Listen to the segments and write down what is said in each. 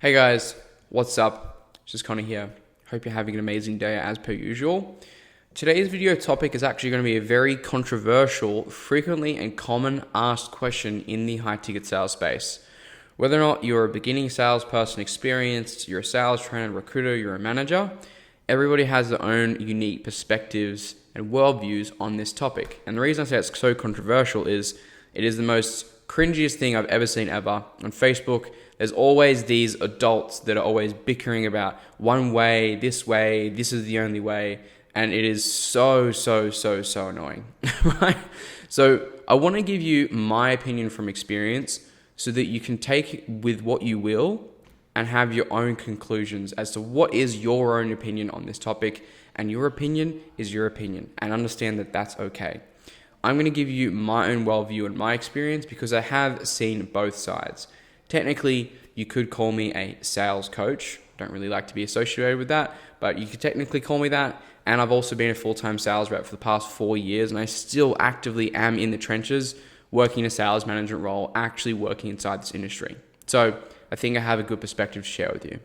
Hey guys, what's up? Just Connor here. Hope you're having an amazing day as per usual. Today's video topic is actually going to be a very controversial, frequently and common asked question in the high ticket sales space. Whether or not you're a beginning salesperson experienced, you're a sales trainer, recruiter, you're a manager, everybody has their own unique perspectives and worldviews on this topic. And the reason I say it's so controversial is it is the most cringiest thing I've ever seen ever. On Facebook, there's always these adults that are always bickering about one way, this is the only way. And it is so annoying, right? So I want to give you my opinion from experience so that you can take it with what you will and have your own conclusions as to what is your own opinion on this topic. And your opinion is your opinion, and understand that that's okay. I'm going to give you my own worldview and my experience because I have seen both sides. Technically, you could call me a sales coach. Don't really like to be associated with that, but you could technically call me that. And I've also been a full-time sales rep for the past 4 years, and I still actively am in the trenches, working a sales management role, actually working inside this industry. So I think I have a good perspective to share with you.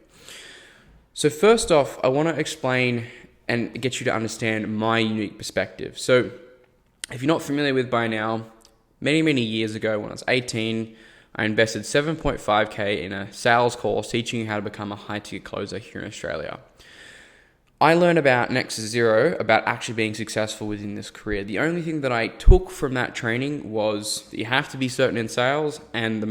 So first off, I want to explain and get you to understand my unique perspective. So if you're not familiar with by now, many years ago when I was 18, I invested 7.5K in a sales course teaching you how to become a high-ticket closer here in Australia. I learned about next to zero, about actually being successful within this career. The only thing that I took from that training was that you have to be certain in sales, and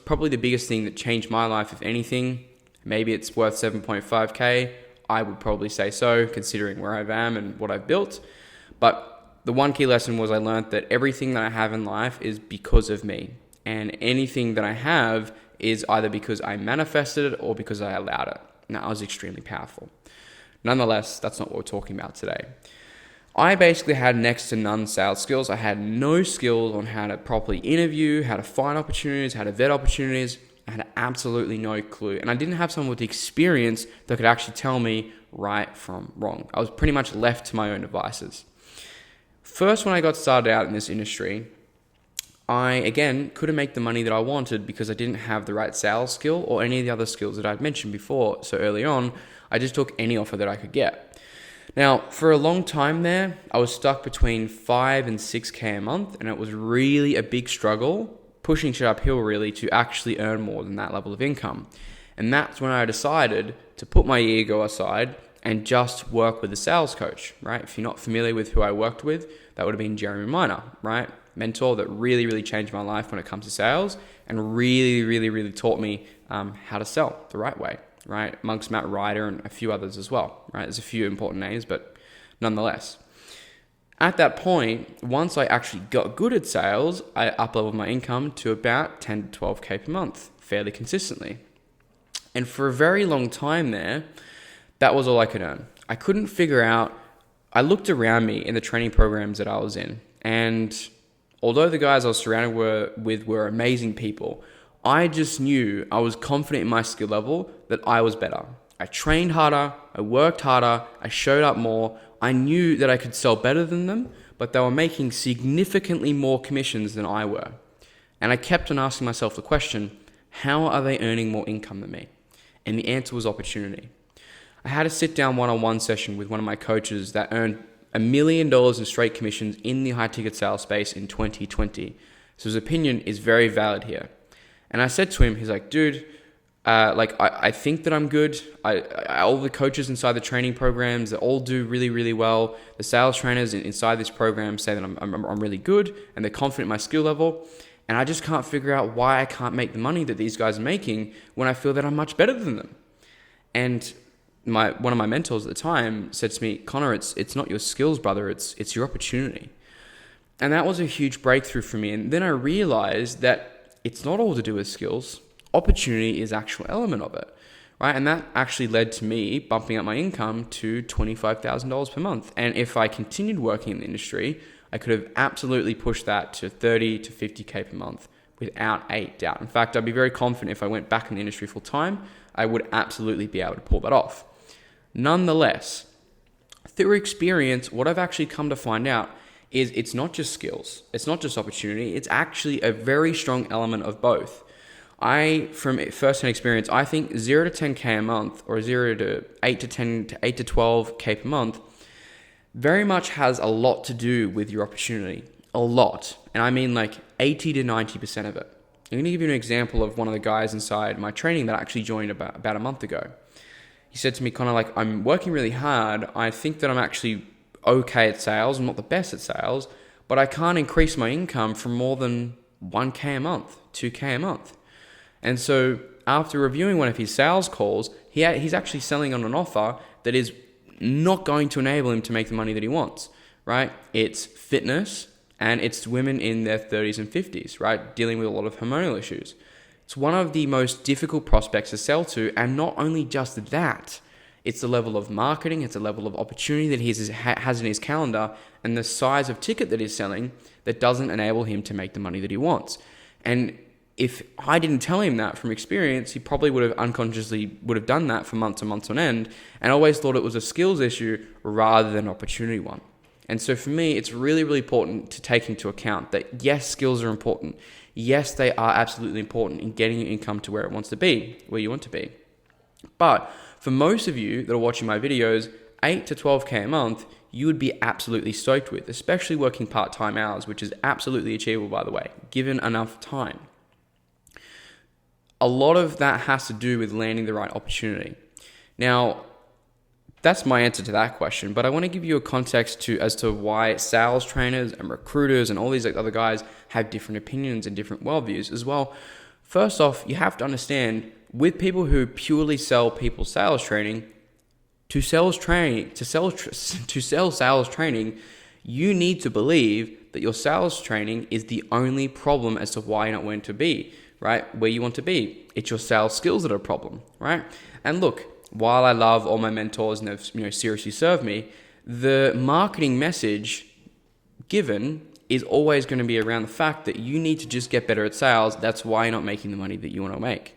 probably the biggest thing that changed my life, if anything, maybe it's worth 7.5K, I would probably say so, considering where I am and what I've built. But the one key lesson was I learned that everything that I have in life is because of me. And anything that I have is either because I manifested it or because I allowed it. And that was extremely powerful. Nonetheless, that's not what we're talking about today. I basically had next to none sales skills. I had no skills on how to properly interview, how to find opportunities, how to vet opportunities. I had absolutely no clue. And I didn't have someone with the experience that could actually tell me right from wrong. I was pretty much left to my own devices. First, when I got started out in this industry, I, again, couldn't make the money that I wanted because I didn't have the right sales skill or any of the other skills that I'd mentioned before. So early on, I just took any offer that I could get. Now, for a long time there, I was stuck between 5 and 6K a month, and it was really a big struggle, pushing shit uphill really, to actually earn more than that level of income. And that's when I decided to put my ego aside and just work with a sales coach, right? If you're not familiar with who I worked with, that would have been Jeremy Miner, right? Mentor that really changed my life when it comes to sales and really taught me how to sell the right way, right? Amongst Matt Ryder and a few others as well, right? There's a few important names, but nonetheless. At that point, once I actually got good at sales, I up-leveled my income to about 10 to 12K per month, fairly consistently. And for a very long time there, that was all I could earn. I couldn't figure out, I looked around me in the training programs that I was in, and although the guys I was surrounded with were amazing people, I just knew I was confident in my skill level that I was better. I trained harder, I worked harder, I showed up more. I knew that I could sell better than them, but they were making significantly more commissions than I were. And I kept on asking myself the question, how are they earning more income than me? And the answer was opportunity. I had a sit-down one-on-one session with one of my coaches that earned $1 million in straight commissions in the high-ticket sales space in 2020. So his opinion is very valid here. And I said to him, he's like, dude, I think that I'm good. All the coaches inside the training programs, they all do really well. The sales trainers inside this program say that I'm really good and they're confident in my skill level. And I just can't figure out why I can't make the money that these guys are making when I feel that I'm much better than them. And one of my mentors at the time said to me, Connor, it's not your skills, brother. It's your opportunity. And that was a huge breakthrough for me. And then I realized that it's not all to do with skills. Opportunity is actual element of it, right? And that actually led to me bumping up my income to $25,000 per month. And if I continued working in the industry, I could have absolutely pushed that to 30 to 50K per month without a doubt. In fact, I'd be very confident if I went back in the industry full time, I would absolutely be able to pull that off. Nonetheless, through experience, what I've actually come to find out is it's not just skills, it's not just opportunity, it's actually a very strong element of both. from first-hand experience, I think 0 to 10K a month, or 0 to 8 to 10 to 8 to 12K per month, very much has a lot to do with your opportunity. A lot. And I mean like 80 to 90% of it. I'm going to give you an example of one of the guys inside my training that actually joined about a month ago. He said to me kind of like, I'm working really hard. I think that I'm actually okay at sales. I'm not the best at sales, but I can't increase my income from more than 1K a month, 2K a month. And so after reviewing one of his sales calls, he's actually selling on an offer that is not going to enable him to make the money that he wants, right? It's fitness and it's women in their 30s and 50s, right? Dealing with a lot of hormonal issues. It's one of the most difficult prospects to sell to. And not only just that, it's the level of marketing, it's the level of opportunity that he has in his calendar, and the size of ticket that he's selling that doesn't enable him to make the money that he wants. And if I didn't tell him that from experience, he probably would have unconsciously would have done that for months and months on end, and always thought it was a skills issue rather than an opportunity one. And so for me, it's really, really important to take into account that yes, skills are important. Yes, they are absolutely important in getting your income to where it wants to be, where you want to be. But for most of you that are watching my videos, 8 to 12K a month, you would be absolutely stoked with, especially working part-time hours, which is absolutely achievable, by the way, given enough time. A lot of that has to do with landing the right opportunity. Now, that's my answer to that question, but I want to give you a context as to why sales trainers and recruiters and all these other guys have different opinions and different worldviews as well. First off, you have to understand, with people who purely sell people sales training, to sell sales training, you need to believe that your sales training is the only problem as to why you're not where to be, right? Where you want to be. It's your sales skills that are a problem, right? And look, while I love all my mentors and they've seriously served me, the marketing message given is always going to be around the fact that you need to just get better at sales. That's why you're not making the money that you want to make.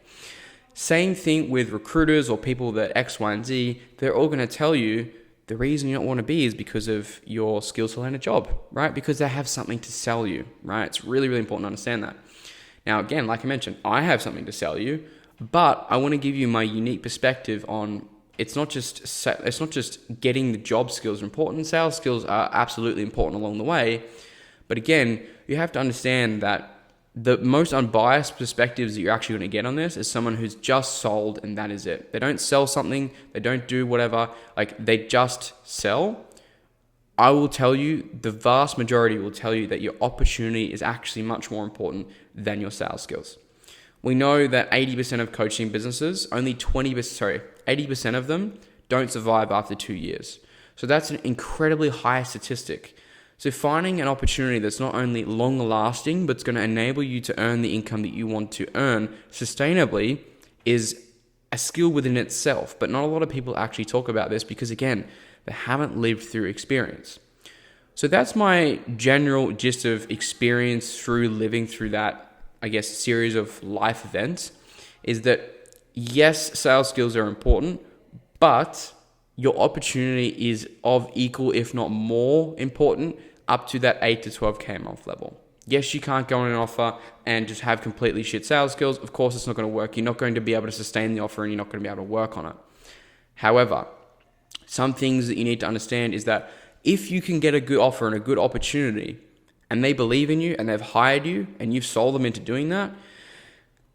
Same thing with recruiters or people that X, Y, and Z. They're all going to tell you the reason you don't want to be is because of your skills to land a job, right? Because they have something to sell you, right? It's really, really important to understand that. Now, again, like I mentioned, I have something to sell you, but I want to give you my unique perspective on it's not just getting the job skills are important. Sales skills are absolutely important along the way. But again, you have to understand that the most unbiased perspectives that you're actually going to get on this is someone who's just sold and that is it. They don't sell something. They don't do whatever. Like they just sell. I will tell you, the vast majority will tell you that your opportunity is actually much more important than your sales skills. We know that 80% of coaching businesses, 80% of them don't survive after 2 years. So that's an incredibly high statistic. So finding an opportunity that's not only long lasting, but it's going to enable you to earn the income that you want to earn sustainably is a skill within itself. But not a lot of people actually talk about this because, again, they haven't lived through experience. So that's my general gist of experience through living through that, I guess, series of life events, is that yes, sales skills are important, but your opportunity is of equal, if not more important, up to that 8 to 12K a month level. Yes, you can't go on an offer and just have completely shit sales skills. Of course, it's not going to work. You're not going to be able to sustain the offer and you're not going to be able to work on it. However, some things that you need to understand is that if you can get a good offer and a good opportunity and they believe in you and they've hired you and you've sold them into doing that,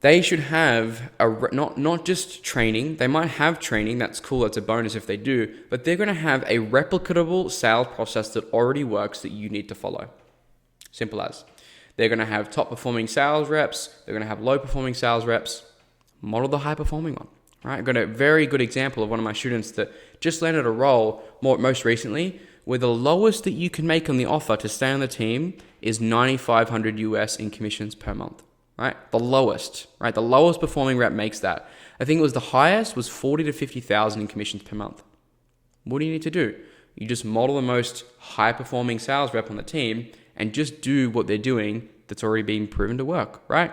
they should have not just training. They might have training. That's cool. That's a bonus if they do. But they're going to have a replicable sales process that already works that you need to follow. Simple as. They're going to have top performing sales reps. They're going to have low performing sales reps. Model the high performing one. Right? I've got a very good example of one of my students that just landed a role most recently where the lowest that you can make on the offer to stay on the team is $9,500 US in commissions per month. Right? The lowest, right? The lowest performing rep makes that. I think it was the highest was 40 to 50,000 in commissions per month. What do you need to do? You just model the most high performing sales rep on the team and just do what they're doing that's already been proven to work, right?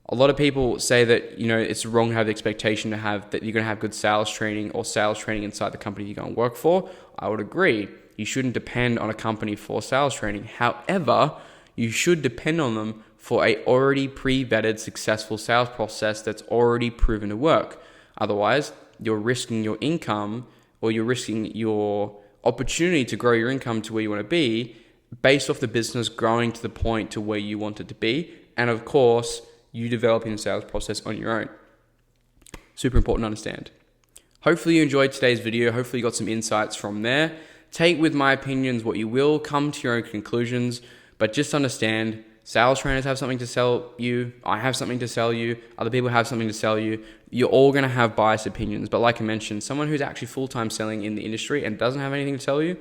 A lot of people say that, it's wrong to have the expectation to have that you're going to have good sales training or sales training inside the company you're going to work for. I would agree. You shouldn't depend on a company for sales training. However, you should depend on them for a already pre-vetted successful sales process that's already proven to work. Otherwise, you're risking your income, or you're risking your opportunity to grow your income to where you want to be based off the business growing to the point to where you want it to be. And of course, you developing the sales process on your own. Super important to understand. Hopefully you enjoyed today's video. Hopefully you got some insights from there. Take with my opinions what you will, come to your own conclusions, but just understand sales trainers have something to sell you. I have something to sell you. Other people have something to sell you. You're all going to have biased opinions. But like I mentioned, someone who's actually full-time selling in the industry and doesn't have anything to tell you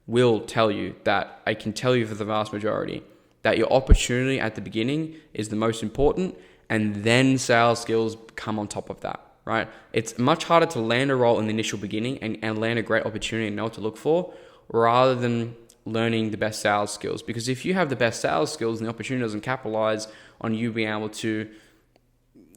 will tell you that, I can tell you for the vast majority, that your opportunity at the beginning is the most important, and then sales skills come on top of that, right? It's much harder to land a role in the initial beginning and land a great opportunity and know what to look for, rather than learning the best sales skills. Because if you have the best sales skills and the opportunity doesn't capitalize on you being able to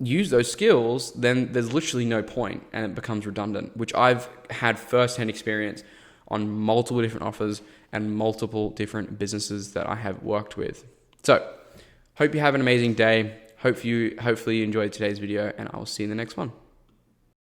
use those skills, then there's literally no point and it becomes redundant, which I've had firsthand experience on multiple different offers and multiple different businesses that I have worked with. So, hope you have an amazing day. Hopefully you enjoyed today's video, and I will see you in the next one.